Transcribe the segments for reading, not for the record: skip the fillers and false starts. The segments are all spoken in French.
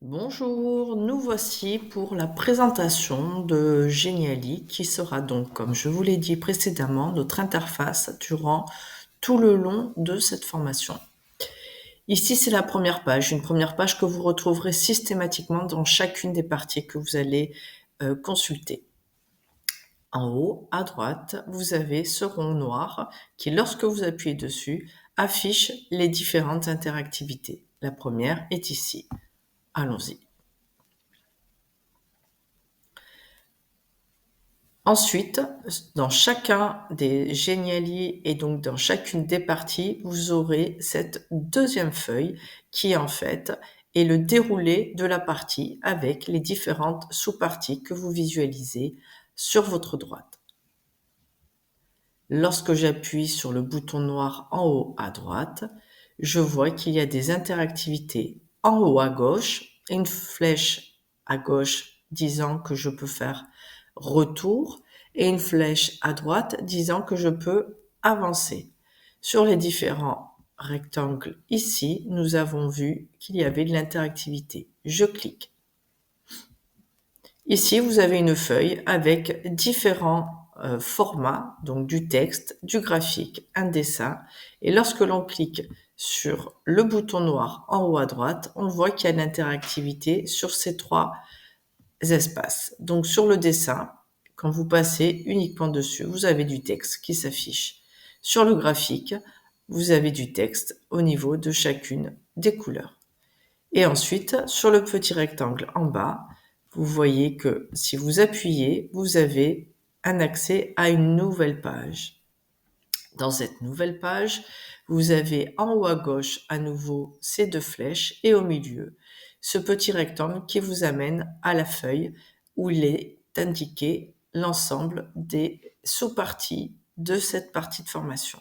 Bonjour, nous voici pour la présentation de Geniali qui sera donc, comme je vous l'ai dit précédemment, notre interface durant tout le long de cette formation. Ici, c'est la première page, une première page que vous retrouverez systématiquement dans chacune des parties que vous allez consulter. En haut, à droite, vous avez ce rond noir qui, lorsque vous appuyez dessus, affiche les différentes interactivités. La première est ici. Allons-y. Ensuite, dans chacun des Geniali et donc dans chacune des parties, vous aurez cette deuxième feuille qui en fait est le déroulé de la partie avec les différentes sous-parties que vous visualisez sur votre droite. Lorsque j'appuie sur le bouton noir en haut à droite, je vois qu'il y a des interactivités en haut à gauche, une flèche à gauche disant que je peux faire retour et une flèche à droite disant que je peux avancer. Sur les différents rectangles ici, nous avons vu qu'il y avait de l'interactivité. Je clique. Ici, vous avez une feuille avec différents formats, donc du texte, du graphique, un dessin. Et lorsque l'on clique sur le bouton noir en haut à droite, on voit qu'il y a de l'interactivité sur ces trois espaces. Donc sur le dessin, quand vous passez uniquement dessus, vous avez du texte qui s'affiche. Sur le graphique, vous avez du texte au niveau de chacune des couleurs. Et ensuite, sur le petit rectangle en bas, vous voyez que si vous appuyez, vous avez un accès à une nouvelle page. Dans cette nouvelle page, vous avez en haut à gauche à nouveau ces deux flèches et au milieu ce petit rectangle qui vous amène à la feuille où il est indiqué l'ensemble des sous-parties de cette partie de formation.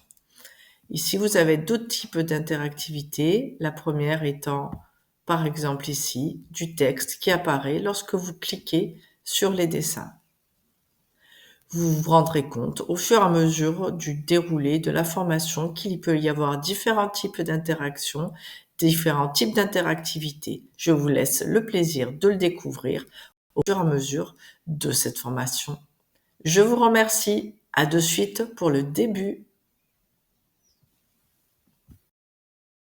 Ici, vous avez d'autres types d'interactivité. La première étant, par exemple ici, du texte qui apparaît lorsque vous cliquez sur les dessins. Vous vous rendrez compte au fur et à mesure du déroulé de la formation qu'il peut y avoir différents types d'interactions, différents types d'interactivité. Je vous laisse le plaisir de le découvrir au fur et à mesure de cette formation. Je vous remercie. À de suite pour le début